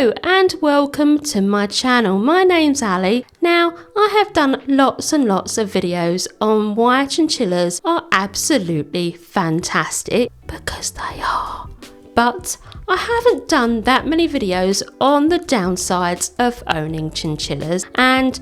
Hello and welcome to my channel. My name's Ali. Now, I have done lots and lots of videos on why chinchillas are absolutely fantastic, because they are. But I haven't done that many videos on the downsides of owning chinchillas, and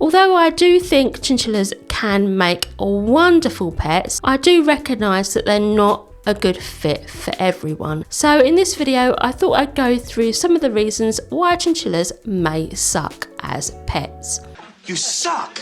although I do think chinchillas can make wonderful pets, I do recognise that they're not a good fit for everyone. So in this video, I thought I'd go through some of the reasons why chinchillas may suck as pets. You suck!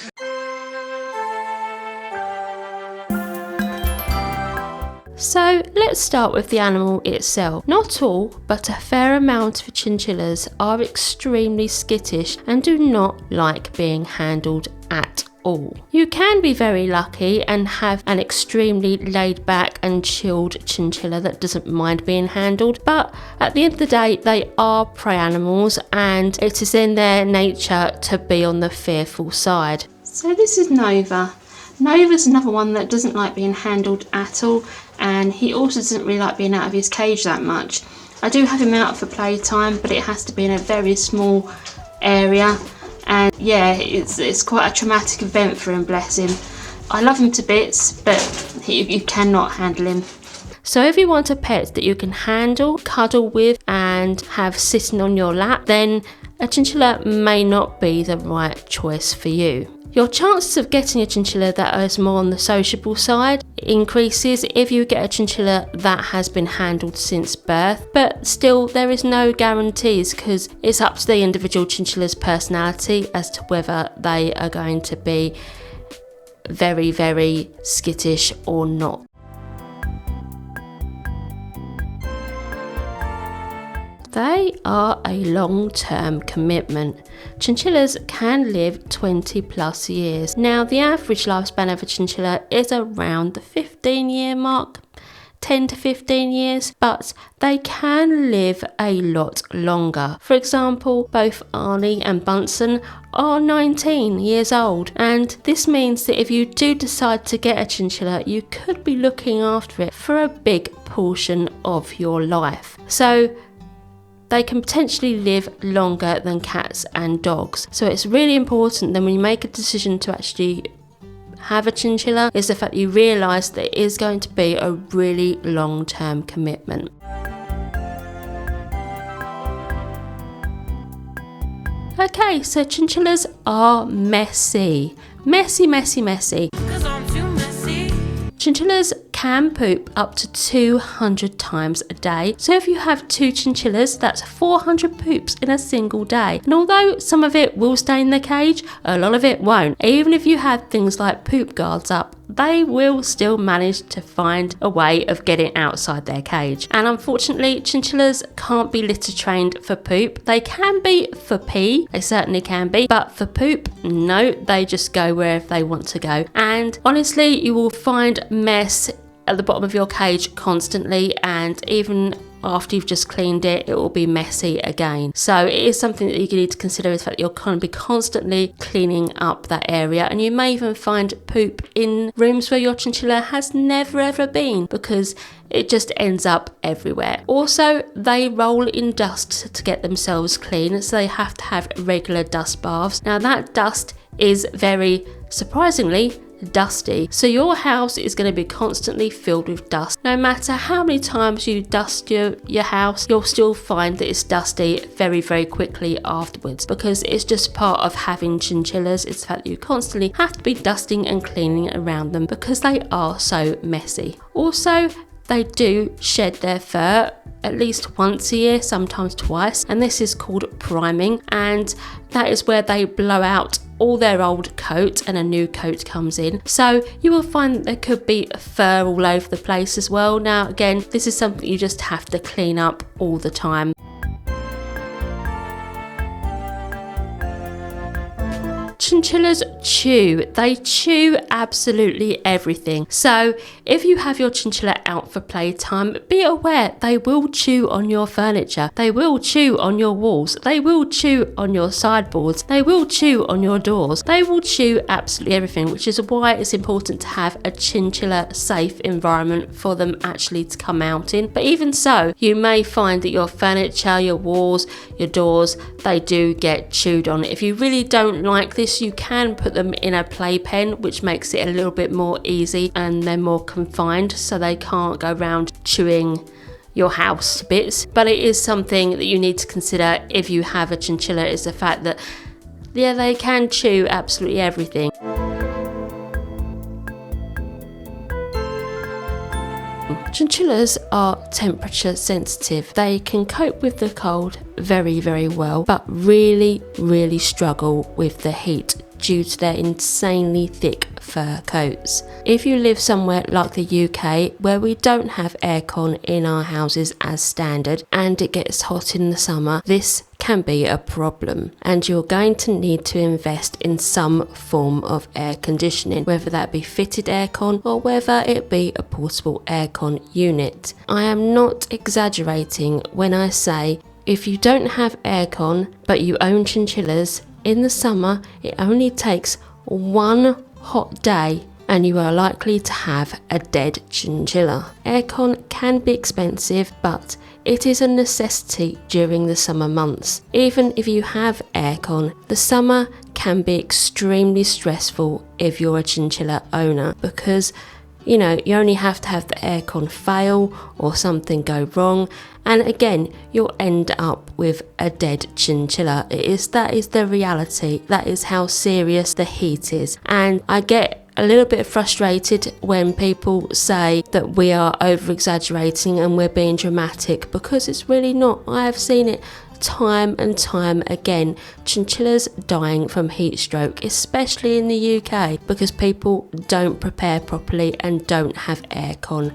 So let's start with the animal itself. Not all, but a fair amount of chinchillas are extremely skittish and do not like being handled at all. You can be very lucky and have an extremely laid back and chilled chinchilla that doesn't mind being handled, but at the end of the day they are prey animals and it is in their nature to be on the fearful side. So this is Nova. Nova's another one that doesn't like being handled at all, and he also doesn't really like being out of his cage that much. I do have him out for playtime, but it has to be in a very small area. And yeah, it's quite a traumatic event for him, bless him. I love him to bits, but you cannot handle him. So if you want a pet that you can handle, cuddle with and have sitting on your lap, then a chinchilla may not be the right choice for you. Your chances of getting a chinchilla that is more on the sociable side increases if you get a chinchilla that has been handled since birth, but still there is no guarantees because it's up to the individual chinchilla's personality as to whether they are going to be very, very skittish or not. They are a long-term commitment. Chinchillas can live 20 plus years. Now, the average lifespan of a chinchilla is around the 15-year mark, 10 to 15 years, but they can live a lot longer. For example, both Arnie and Bunsen are 19 years old, and this means that if you do decide to get a chinchilla, you could be looking after it for a big portion of your life. So they can potentially live longer than cats and dogs. So it's really important that when you make a decision to actually have a chinchilla is the fact that you realise that it is going to be a really long-term commitment. Okay, so chinchillas are messy. Messy. Chinchillas can poop up to 200 times a day. So if you have 2 chinchillas, that's 400 poops in a single day. And although some of it will stay in the cage, a lot of it won't. Even if you have things like poop guards up, they will still manage to find a way of getting outside their cage. And unfortunately, chinchillas can't be litter trained for poop. They can be for pee, they certainly can be, but for poop, no, they just go wherever they want to go. And honestly, you will find mess at the bottom of your cage constantly, and even after you've just cleaned it, it will be messy again. So it is something that you need to consider, is the fact that you're going to be constantly cleaning up that area, and you may even find poop in rooms where your chinchilla has never ever been because it just ends up everywhere. Also, they roll in dust to get themselves clean, so they have to have regular dust baths. Now that dust is very surprisingly dusty, so your house is going to be constantly filled with dust. No matter how many times you dust your house, you'll still find that it's dusty very, very quickly afterwards, because it's just part of having chinchillas. It's the fact that you constantly have to be dusting and cleaning around them because they are so messy. Also, they do shed their fur at least once a year, sometimes twice, and this is called priming, and that is where they blow out all their old coat and a new coat comes in. So you will find that there could be fur all over the place as well. Now again, this is something you just have to clean up all the time. Chinchillas chew. They chew absolutely everything. So if you have your chinchilla out for playtime, be aware they will chew on your furniture. They will chew on your walls. They will chew on your sideboards. They will chew on your doors. They will chew absolutely everything, which is why it's important to have a chinchilla safe environment for them actually to come out in. But even so, you may find that your furniture, your walls, your doors, they do get chewed on. If you really don't like this, you can put them in a playpen, which makes it a little bit more easy, and they're more confined so they can't go around chewing your house to bits. But it is something that you need to consider if you have a chinchilla, is the fact that they can chew absolutely everything. Chinchillas are temperature sensitive. They can cope with the cold very, very well, but really, really struggle with the heat due to their insanely thick fur coats. If you live somewhere like the UK, where we don't have aircon in our houses as standard, and it gets hot in the summer, this can be a problem, and you're going to need to invest in some form of air conditioning, whether that be fitted aircon or whether it be a portable aircon unit. I am not exaggerating when I say if you don't have aircon but you own chinchillas, in the summer it only takes one hot day and you are likely to have a dead chinchilla. Aircon can be expensive, but it is a necessity during the summer months. Even if you have aircon, the summer can be extremely stressful if you're a chinchilla owner, because you only have to have the aircon fail or something go wrong, and again you'll end up with a dead chinchilla. That is the reality. That is how serious the heat is. And I get a little bit frustrated when people say that we are over exaggerating and we're being dramatic, because it's really not. I have seen it time and time again. Chinchillas dying from heat stroke, especially in the UK, because people don't prepare properly and don't have aircon.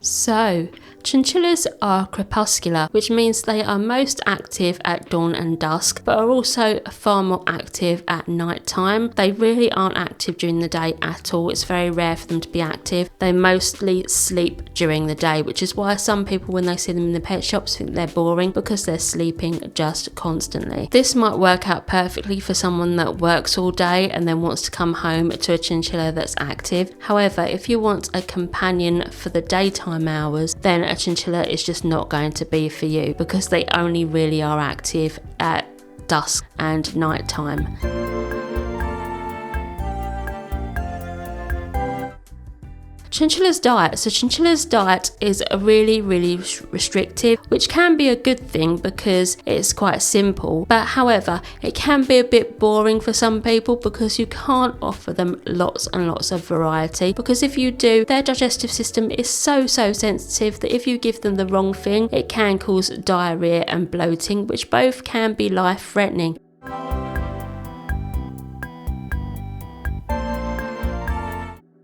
So, chinchillas are crepuscular, which means they are most active at dawn and dusk, but are also far more active at night time. They really aren't active during the day at all. It's very rare for them to be active. They mostly sleep during the day, which is why some people, when they see them in the pet shops, think they're boring, because they're sleeping just constantly. This might work out perfectly for someone that works all day and then wants to come home to a chinchilla that's active. However, if you want a companion for the daytime hours, then a chinchilla is just not going to be for you, because they only really are active at dusk and night time. Chinchilla's diet. So chinchilla's diet is really, really restrictive, which can be a good thing because it's quite simple. But however, it can be a bit boring for some people, because you can't offer them lots and lots of variety. Because if you do, their digestive system is so sensitive that if you give them the wrong thing, it can cause diarrhea and bloating, which both can be life-threatening.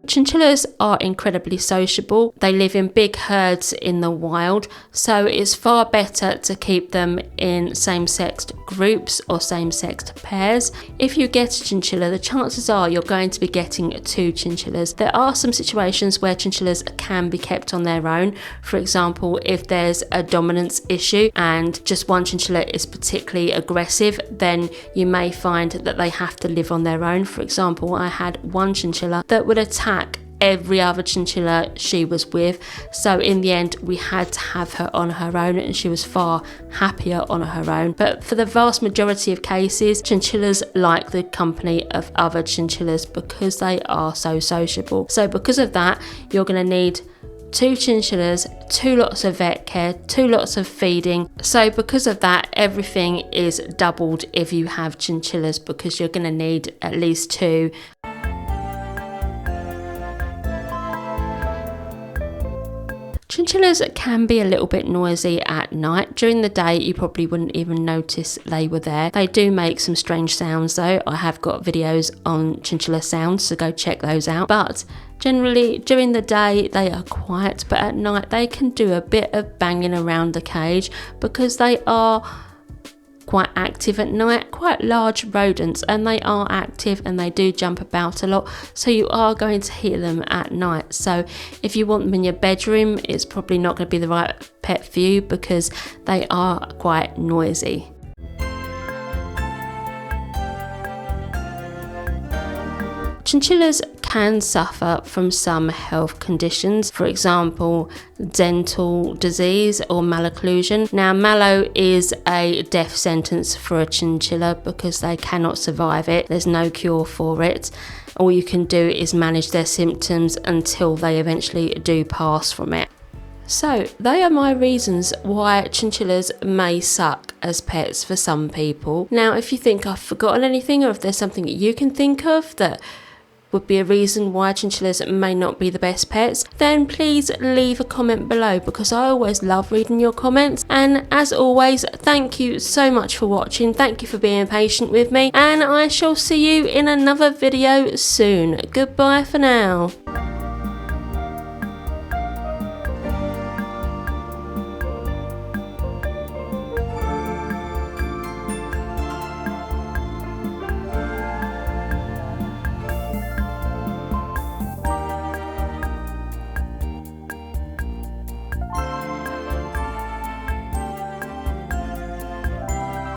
Chinchillas are incredibly sociable. They live in big herds in the wild, so it's far better to keep them in same-sexed groups or same-sexed pairs. If you get a chinchilla, the chances are you're going to be getting two chinchillas. There are some situations where chinchillas can be kept on their own. For example, if there's a dominance issue and just one chinchilla is particularly aggressive, then you may find that they have to live on their own. For example, I had one chinchilla that would attack every other chinchilla she was with, so in the end we had to have her on her own, and she was far happier on her own. But for the vast majority of cases, chinchillas like the company of other chinchillas because they are so sociable. So because of that, you're going to need two chinchillas, two lots of vet care, two lots of feeding. So because of that, everything is doubled if you have chinchillas, because you're going to need at least two. Chinchillas can be a little bit noisy at night. During the day, you probably wouldn't even notice they were there. They do make some strange sounds though. I have got videos on chinchilla sounds, so go check those out. But Generally, during the day they are quiet, but at night they can do a bit of banging around the cage because they are quite active at night, quite large rodents, and they are active and they do jump about a lot, so you are going to hear them at night. So if you want them in your bedroom, it's probably not going to be the right pet for you because they are quite noisy. Chinchillas can suffer from some health conditions, for example, dental disease or malocclusion. Now, malo is a death sentence for a chinchilla because they cannot survive it. There's no cure for it. All you can do is manage their symptoms until they eventually do pass from it. So, they are my reasons why chinchillas may suck as pets for some people. Now, if you think I've forgotten anything, or if there's something that you can think of that would be a reason why chinchillas may not be the best pets, then please leave a comment below because I always love reading your comments. And as always, thank you so much for watching, thank you for being patient with me, and I shall see you in another video soon. Goodbye for now.